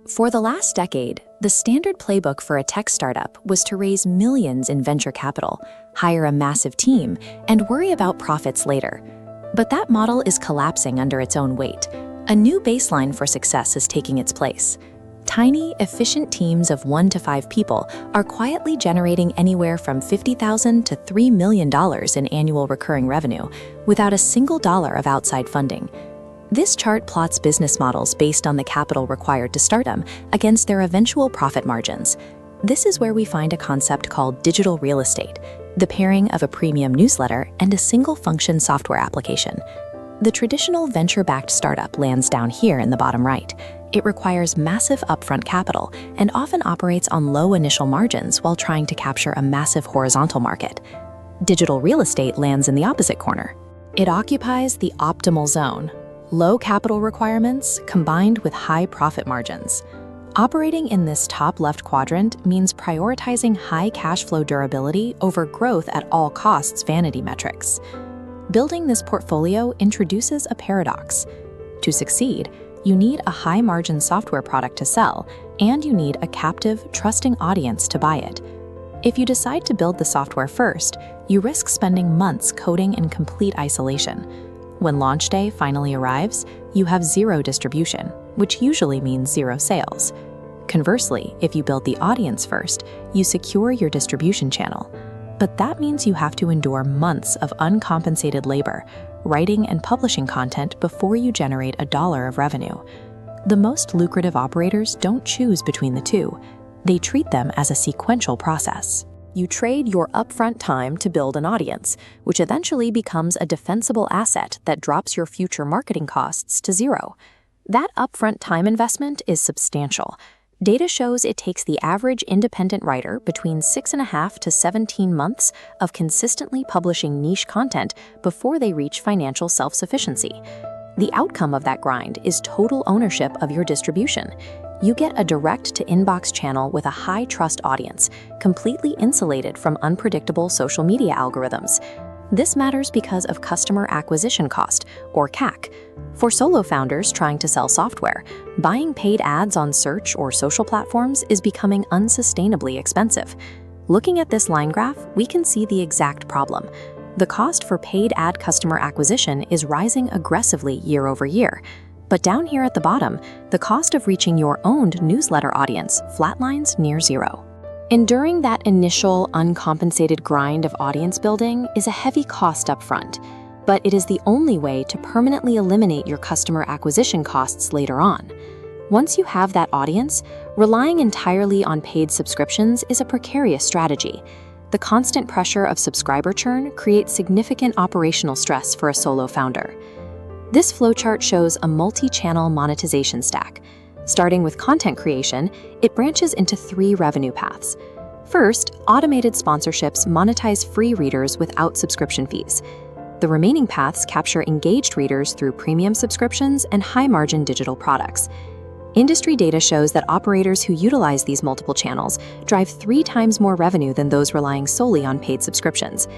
For the last decade, the standard playbook for a tech startup was to raise millions in venture capital, hire a massive team, and worry about profits later. But that model is collapsing under its own weight. A new baseline for success is taking its place. Tiny, efficient teams of 1 to 5 people are quietly generating anywhere from $50,000 to $3 million in annual recurring revenue without a single dollar of outside funding. This chart plots business models based on the capital required to start them against their eventual profit margins. This is where we find a concept called digital real estate, the pairing of a premium newsletter and a single-function software application. The traditional venture-backed startup lands down here in the bottom right. It requires massive upfront capital and often operates on low initial margins while trying to capture a massive horizontal market. Digital real estate lands in the opposite corner. It occupies the optimal zone. Low capital requirements combined with high profit margins. Operating in this top left quadrant means prioritizing high cash flow durability over growth at all costs vanity metrics. Building this portfolio introduces a paradox. To succeed, you need a high-margin software product to sell, and you need a captive, trusting audience to buy it. If you decide to build the software first, you risk spending months coding in complete isolation. When launch day finally arrives, you have zero distribution, which usually means zero sales. Conversely, if you build the audience first, you secure your distribution channel. But that means you have to endure months of uncompensated labor, writing and publishing content before you generate $1 of revenue. The most lucrative operators don't choose between the two. They treat them as a sequential process. You trade your upfront time to build an audience, which eventually becomes a defensible asset that drops your future marketing costs to zero. That upfront time investment is substantial. Data shows it takes the average independent writer between 6.5 to 17 months of consistently publishing niche content before they reach financial self-sufficiency. The outcome of that grind is total ownership of your distribution. You get a direct-to-inbox channel with a high-trust audience, completely insulated from unpredictable social media algorithms. This matters because of customer acquisition cost, or CAC. For solo founders trying to sell software, buying paid ads on search or social platforms is becoming unsustainably expensive. Looking at this line graph, we can see the exact problem. The cost for paid ad customer acquisition is rising aggressively year over year. But down here at the bottom, the cost of reaching your owned newsletter audience flatlines near zero. Enduring that initial uncompensated grind of audience building is a heavy cost up front, but it is the only way to permanently eliminate your customer acquisition costs later on. Once you have that audience, relying entirely on paid subscriptions is a precarious strategy. The constant pressure of subscriber churn creates significant operational stress for a solo founder. This flowchart shows a multi-channel monetization stack. Starting with content creation, it branches into 3 revenue paths. First, automated sponsorships monetize free readers without subscription fees. The remaining paths capture engaged readers through premium subscriptions and high-margin digital products. Industry data shows that operators who utilize these multiple channels drive 3 times more revenue than those relying solely on paid subscriptions.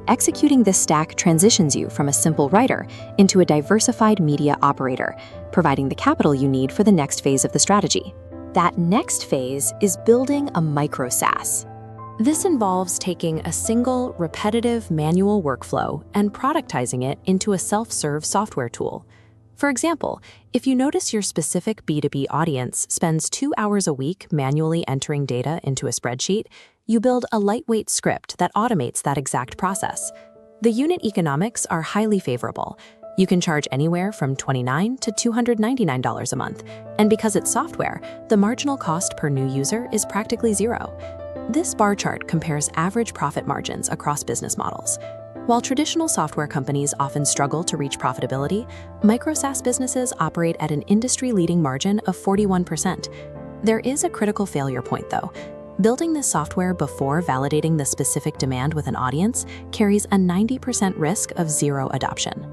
Executing this stack transitions you from a simple writer into a diversified media operator, providing the capital you need for the next phase of the strategy. That next phase is building a micro SaaS. This involves taking a single, repetitive manual workflow and productizing it into a self-serve software tool. For example, if you notice your specific B2B audience spends 2 hours a week manually entering data into a spreadsheet, you build a lightweight script that automates that exact process. The unit economics are highly favorable. You can charge anywhere from $29 to $299 a month, and because it's software, the marginal cost per new user is practically zero. This bar chart compares average profit margins across business models. While traditional software companies often struggle to reach profitability, micro SaaS businesses operate at an industry-leading margin of 41%. There is a critical failure point, though. Building this software before validating the specific demand with an audience carries a 90% risk of zero adoption.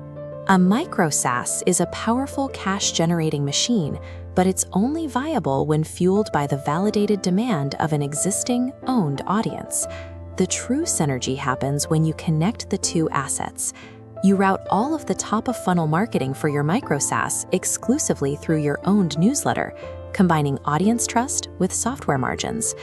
A micro SaaS is a powerful cash-generating machine, but it's only viable when fueled by the validated demand of an existing, owned audience. The true synergy happens when you connect the two assets. You route all of the top-of-funnel marketing for your micro SaaS exclusively through your owned newsletter, combining audience trust with software margins.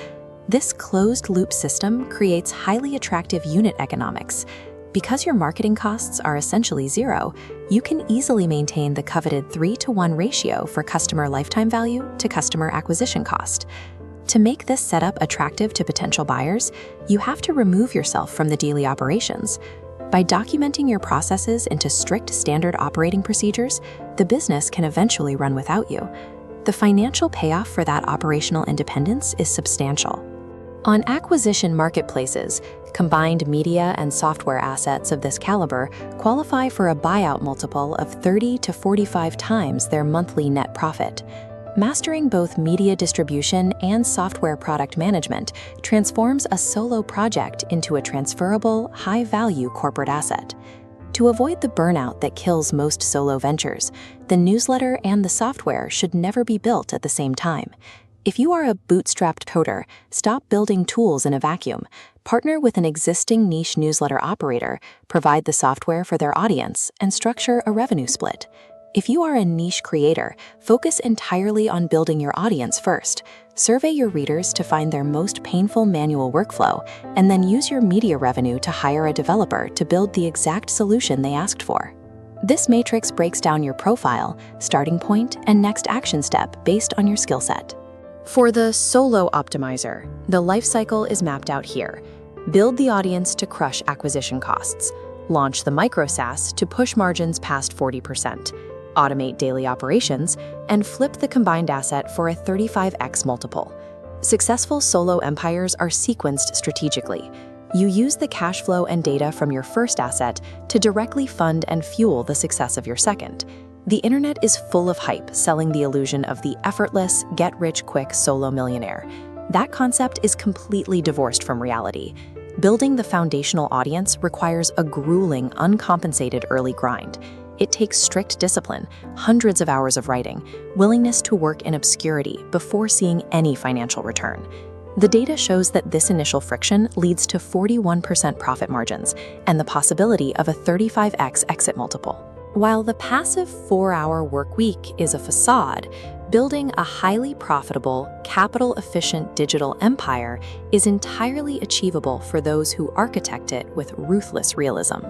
This closed-loop system creates highly attractive unit economics. Because your marketing costs are essentially zero, you can easily maintain the coveted 3-to-1 ratio for customer lifetime value to customer acquisition cost. To make this setup attractive to potential buyers, you have to remove yourself from the daily operations. By documenting your processes into strict standard operating procedures, the business can eventually run without you. The financial payoff for that operational independence is substantial. On acquisition marketplaces, combined media and software assets of this caliber qualify for a buyout multiple of 30 to 45 times their monthly net profit. Mastering both media distribution and software product management transforms a solo project into a transferable, high-value corporate asset. To avoid the burnout that kills most solo ventures, the newsletter and the software should never be built at the same time. If you are a bootstrapped coder, stop building tools in a vacuum. Partner with an existing niche newsletter operator, provide the software for their audience, and structure a revenue split. If you are a niche creator, focus entirely on building your audience first. Survey your readers to find their most painful manual workflow, and then use your media revenue to hire a developer to build the exact solution they asked for. This matrix breaks down your profile, starting point, and next action step based on your skill set. For the solo optimizer, the life cycle is mapped out here. Build the audience to crush acquisition costs. Launch the micro SaaS to push margins past 40%. Automate daily operations, and flip the combined asset for a 35x multiple. Successful solo empires are sequenced strategically. You use the cash flow and data from your first asset to directly fund and fuel the success of your second. The internet is full of hype selling the illusion of the effortless, get-rich-quick solo millionaire. That concept is completely divorced from reality. Building the foundational audience requires a grueling, uncompensated early grind. It takes strict discipline, hundreds of hours of writing, willingness to work in obscurity before seeing any financial return. The data shows that this initial friction leads to 41% profit margins and the possibility of a 35x exit multiple. While the passive 4-hour work week is a facade, building a highly profitable, capital-efficient digital empire is entirely achievable for those who architect it with ruthless realism.